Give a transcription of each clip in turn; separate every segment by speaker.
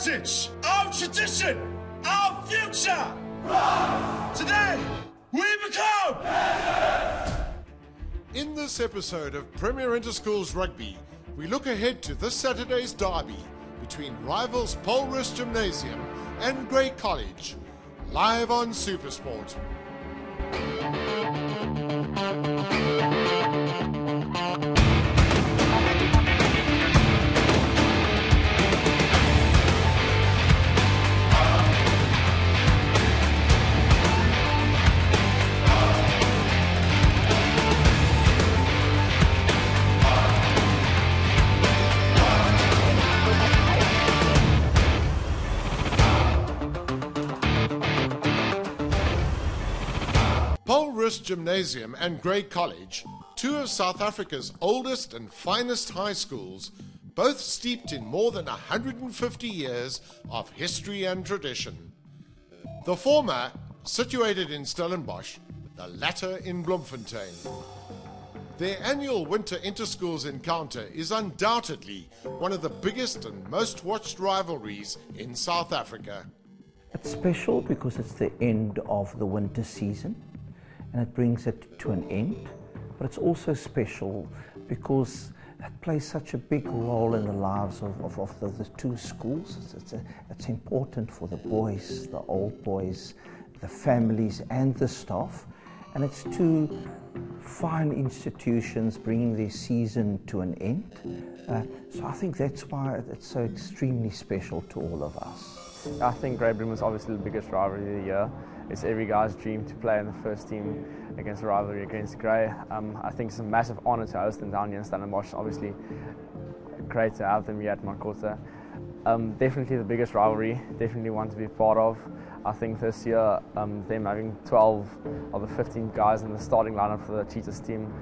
Speaker 1: heritage, our tradition, our future. Today, we become...
Speaker 2: In this episode of Premier Interschools Rugby, we look ahead to this Saturday's derby between rivals Roos Gymnasium and Grey College, live on SuperSport. Roos Gymnasium and Grey College, two of South Africa's oldest and finest high schools, both steeped in more than 150 years of history and tradition. The former situated in Stellenbosch, the latter in Bloemfontein. Their annual winter interschools encounter is undoubtedly one of the biggest and most watched rivalries in South Africa.
Speaker 3: It's special because it's the end of the winter season and it brings it to an end, but it's also special because it plays such a big role in the lives of the two schools. It's important for the boys, the old boys, the families and the staff, and it's two fine institutions bringing their season to an end. So I think that's why it's so extremely special to all of us.
Speaker 4: I think Grey Bloem is obviously the biggest rivalry of the year. It's every guy's dream to play in the first team against a rivalry against Grey. I think it's a massive honour to host them down here in Stellenbosch. Obviously, great to have them here at Makota. Definitely the biggest rivalry, definitely one to be part of. I think this year, them having 12 of the 15 guys in the starting lineup for the Cheetahs team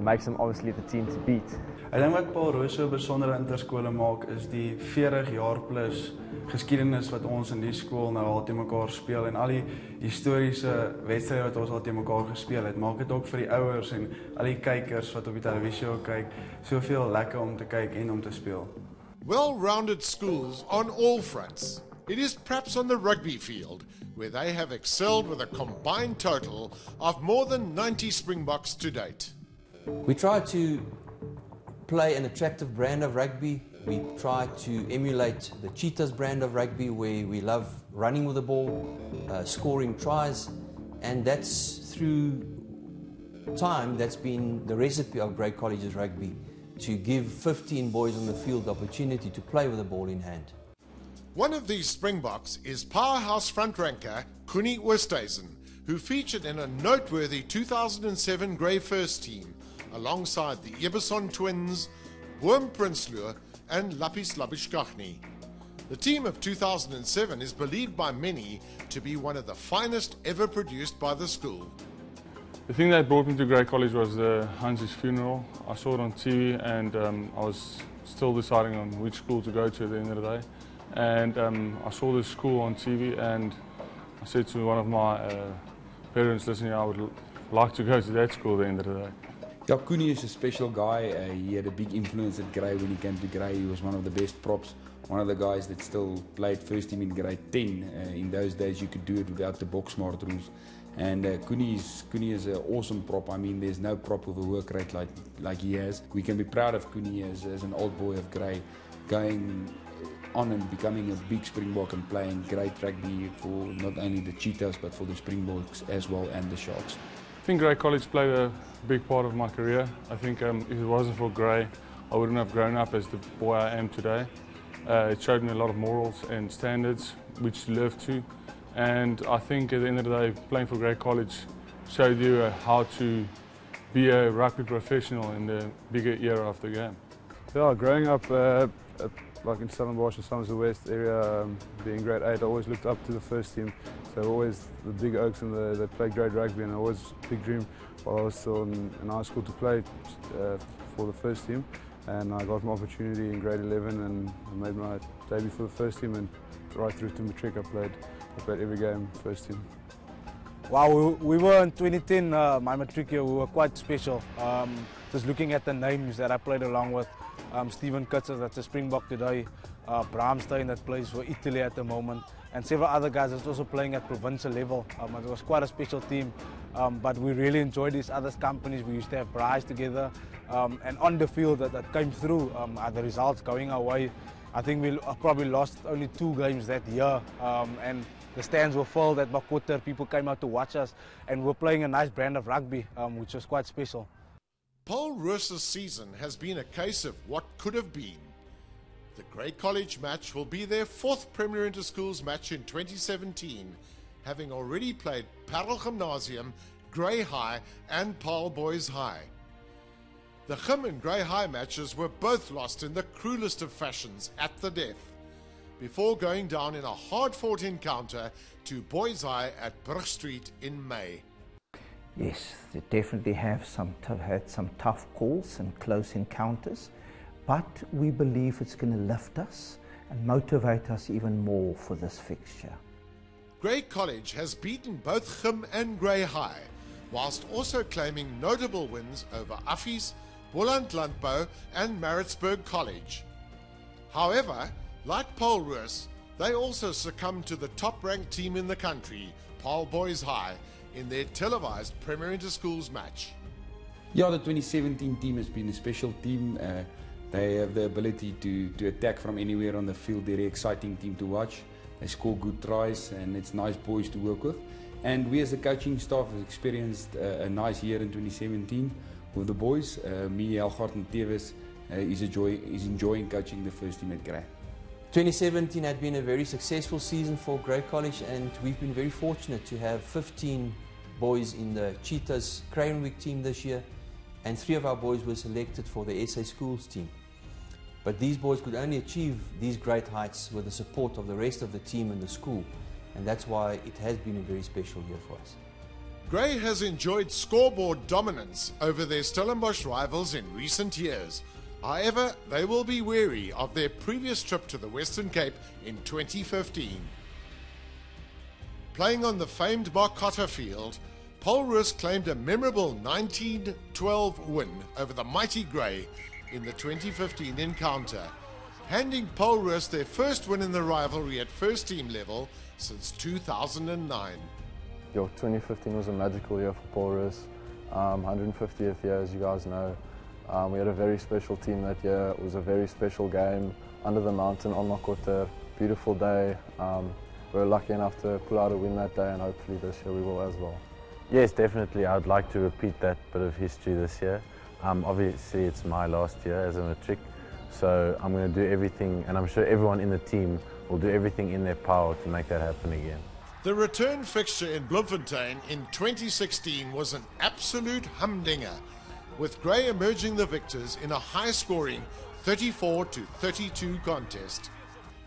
Speaker 4: makes them obviously the team to beat.
Speaker 5: Ek dink wat Roos so besondere interskole maak is die 40 jaar plus geskiedenis wat ons in die skool nou al te mekaar speel en al die historiese wedstryde wat ons al te mekaar gespeel het, maak dit ook vir die ouers en al die kykers wat op die televisie ook kyk, soveel lekker om te kyk en om te speel.
Speaker 2: Well-rounded schools on all fronts. It is perhaps on the rugby field where they have excelled with a combined total of more than 90 Springboks to date.
Speaker 6: We try to play an attractive brand of rugby. We try to emulate the Cheetahs brand of rugby where we love running with the ball, scoring tries, and that's through time that's been the recipe of Grey College's rugby, to give 15 boys on the field the opportunity to play with the ball in hand.
Speaker 2: One of these Springboks is powerhouse front ranker Koenie Oosthuizen, who featured in a noteworthy 2007 Grey First team alongside the Eberson twins, Boom Prinsloo and Lapis Labishkachny. The team of 2007 is believed by many to be one of the finest ever produced by the school.
Speaker 7: The thing that brought me to Grey College was Hans's funeral. I saw it on TV and I was still deciding on which school to go to at the end of the day. And I saw this school on TV and I said to one of my parents, listen, I would like to go to that school at the end of the day.
Speaker 8: Yeah, Koenie is a special guy. He had a big influence at Grey when he came to Grey. He was one of the best props, one of the guys that still played first team in grade 10. In those days you could do it without the box smart rules. And Koenie is an awesome prop. I mean, there's no prop with a work rate like he has. We can be proud of Koenie as an old boy of Grey, going on and becoming a big Springbok and playing great rugby for not only the Cheetahs but for the Springboks as well and the Sharks.
Speaker 7: I think Grey College played a big part of my career. I think if it wasn't for Grey, I wouldn't have grown up as the boy I am today. It showed me a lot of morals and standards which to live to. And I think at the end of the day, playing for Grey College showed you how to be a rugby professional in the bigger era of the game.
Speaker 9: Yeah, growing up like in Stellenbosch or Somerset West area, being grade 8, I always looked up to the first team. So always the big oaks and they played great rugby, and it was a big dream while I was still in high school to play for the first team. And I got my opportunity in grade 11 and I made my debut for the first team, and right through to matric I played every game first team.
Speaker 10: Wow, we were in 2010, my matric year, we were quite special. just looking at the names that I played along with, Steven Kutzers, that's a Springbok today, Bramstein that plays for Italy at the moment, and several other guys that's also playing at provincial level. It was quite a special team, but we really enjoyed these other companies. We used to have prize together, and on the field that came through, the results going our way. I think we probably lost only 2 games that year, and the stands were full at Makotter. People came out to watch us, and we're playing a nice brand of rugby, which was quite special.
Speaker 2: Paul Roos's season has been a case of what could have been. The Grey College match will be their 4th Premier Interschools match in 2017, having already played Parel Gymnasium, Grey High and Paarl Boys High. The Gym and Grey High matches were both lost in the cruelest of fashions at the death, before going down in a hard-fought encounter to Boys High at Brug Street in May.
Speaker 3: Yes, they definitely have had some tough calls and close encounters, but we believe it's going to lift us and motivate us even more for this fixture.
Speaker 2: Grey College has beaten both Gym and Grey High, whilst also claiming notable wins over Affies, Boland Landbou and Maritzburg College. However, like Paul Roos, they also succumbed to the top-ranked team in the country, Paarl Boys High, in their televised Premier Interschools match.
Speaker 8: Yeah, the 2017 team has been a special team. They have the ability to attack from anywhere on the field. They're an exciting team to watch. They score good tries and it's nice boys to work with. And we as a coaching staff have experienced a nice year in 2017 with the boys. Me, Elgart and Teves is enjoying coaching the first team at Grey.
Speaker 6: 2017 had been a very successful season for Grey College, and we've been very fortunate to have 15 boys in the Cheetahs Crayon Week team this year, and 3 of our boys were selected for the SA Schools team. But these boys could only achieve these great heights with the support of the rest of the team and the school, and that's why it has been a very special year for us.
Speaker 2: Grey has enjoyed scoreboard dominance over their Stellenbosch rivals in recent years. However, they will be wary of their previous trip to the Western Cape in 2015. Playing on the famed Barcotta field, Paul Roos claimed a memorable 19-12 win over the mighty Grey in the 2015 encounter, handing Paul Roos their first win in the rivalry at first team level since 2009.
Speaker 11: 2015 was a magical year for Paul Roos. 150th year, as you guys know. We had a very special team that year. It was a very special game under the mountain on Makotter. Beautiful day. We were lucky enough to pull out a win that day, and hopefully this year we will as well.
Speaker 12: Yes, definitely. I'd like to repeat that bit of history this year. Obviously, it's my last year as a matric, so I'm going to do everything, and I'm sure everyone in the team will do everything in their power to make that happen again.
Speaker 2: The return fixture in Bloemfontein in 2016 was an absolute humdinger, with Grey emerging the victors in a high-scoring 34-32 contest.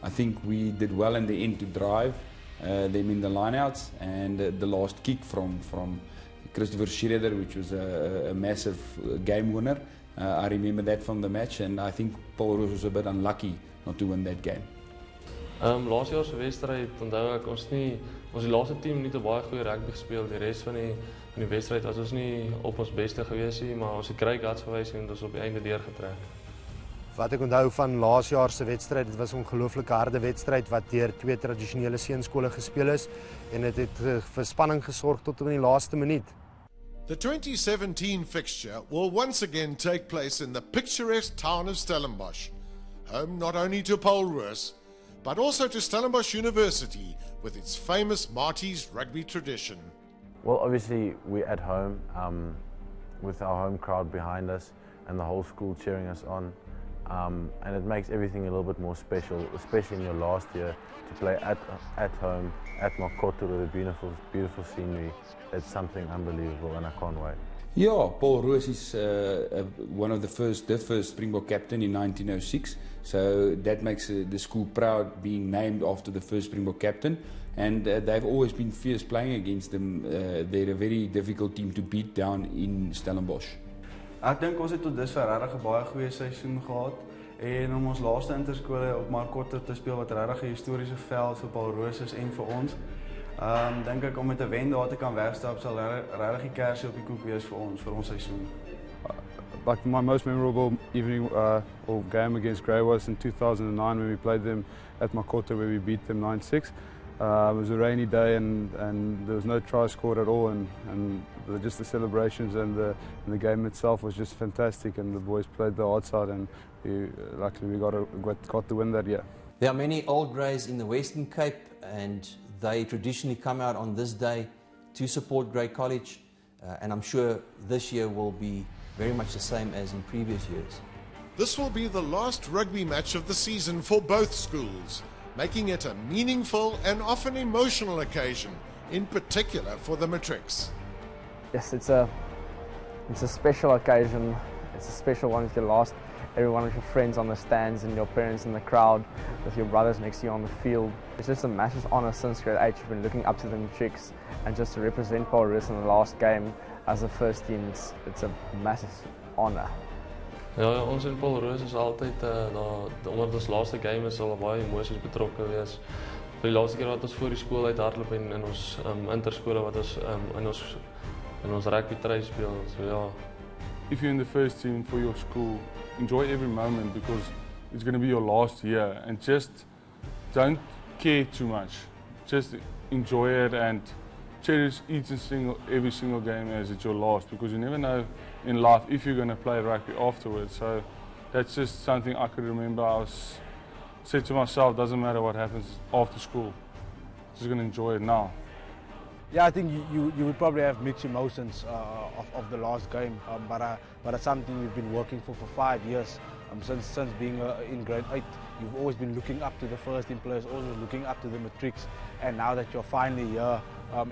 Speaker 8: I think we did well in the end to drive them in the lineouts, and the last kick from Christopher Schroeder, which was a massive game winner. I remember that from the match, and I think Paul Roos was a bit unlucky not to win that game.
Speaker 13: Laas jaar se wedstryd onthou ek ons die laaste team nie te baie goeie rugby gespeel. Die res van die wedstryd was ons nie op ons beste gewees nie, maar ons het great guts gewys en ons op die einde deurgetrek.
Speaker 14: Wat ek onthou van laas jaar se wedstryd, dit was 'n ongelooflike harde wedstryd wat deur 2 tradisionele seunskole gespeel is, en dit het vir spanning gesorg tot in die laaste minuut.
Speaker 2: The 2017 fixture will once again take place in the picturesque town of Stellenbosch, home not only to Paul Roos, but also to Stellenbosch University with its famous Marty's rugby tradition.
Speaker 12: Well, obviously we're at home with our home crowd behind us and the whole school cheering us on, and it makes everything a little bit more special, especially in your last year, to play at home at Makotter with a beautiful scenery. It's something unbelievable, and I can't wait.
Speaker 8: Yeah, Paul Roos is one of the first Springbok captain in 1906. So that makes the school proud, being named after the first Springbok captain. And they've always been fierce playing against them. They're a very difficult team to beat down in Stellenbosch.
Speaker 5: Ek dink ons het tot dusver regtig 'n baie goeie seisoen gehad. En om ons laaste interskole op Makotter te speel wat regtig 'n historiese veld vir Paul Roos is en vir ons. Dink ek om met 'n wen daar te kan wegstap sal regtig die kersie op die koek wees vir ons seisoen.
Speaker 9: like my most memorable evening or game against Grey was in 2009 when we played them at Makota, where we beat them 9-6. It was a rainy day and there was no try scored at all, and just the celebrations and the game itself was just fantastic, and the boys played the hard side, and luckily we got the win that year.
Speaker 6: There are many old Greys in the Western Cape, and they traditionally come out on this day to support Grey College, and I'm sure this year will be very much the same as in previous years.
Speaker 2: This will be the last rugby match of the season for both schools, making it a meaningful and often emotional occasion, in particular for the matrics.
Speaker 4: Yes, it's a special occasion. It's a special one with your last, everyone with your friends on the stands and your parents in the crowd, with your brothers next to you on the field. It's just a massive honour since grade 8. You've been looking up to the matrics, and just to represent Paul Roos in the last game as the first team, it's a massive honour.
Speaker 13: Ja, ons in Paul Roos is altyd onder ons laaste game is al baie emosies betrokke wees. Vir die laaste keer wat ons voor die skool uithardloop en in ons interskole wat ons in ons rugby try speel. So ja.
Speaker 7: If you're in the first team for your school, enjoy every moment because it's going to be your last year, and just don't care too much. Just enjoy it and cherish every single game as it's your last, because you never know in life if you're going to play rugby afterwards. So that's just something I could remember. I said to myself, doesn't matter what happens after school, just going to enjoy it now.
Speaker 10: Yeah, I think you would probably have mixed emotions of the last game, but it's something we've been working for 5 years. Since being in grade 8, you've always been looking up to the first team players, always looking up to the matrics, and now that you're finally here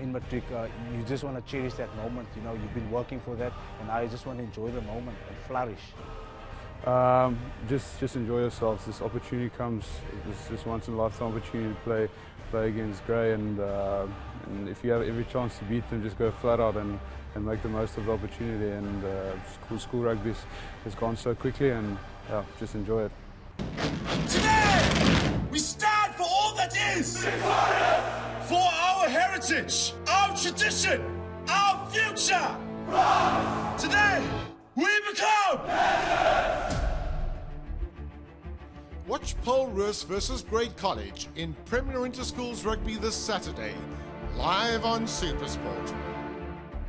Speaker 10: in matric, you just want to cherish that moment. You know, you've been working for that, and now you just want to enjoy the moment and flourish.
Speaker 9: Just enjoy yourselves. This opportunity comes, this once in a lifetime opportunity to play against Grey, and if you have every chance to beat them, just go flat out and make the most of the opportunity. And school rugby has gone so quickly, and yeah, just enjoy it.
Speaker 1: Today, we stand for all that is, for our heritage, our tradition, our future. Today, we become.
Speaker 2: Watch Paul Roos versus Grey College in Premier Interschools Rugby this Saturday, live on SuperSport.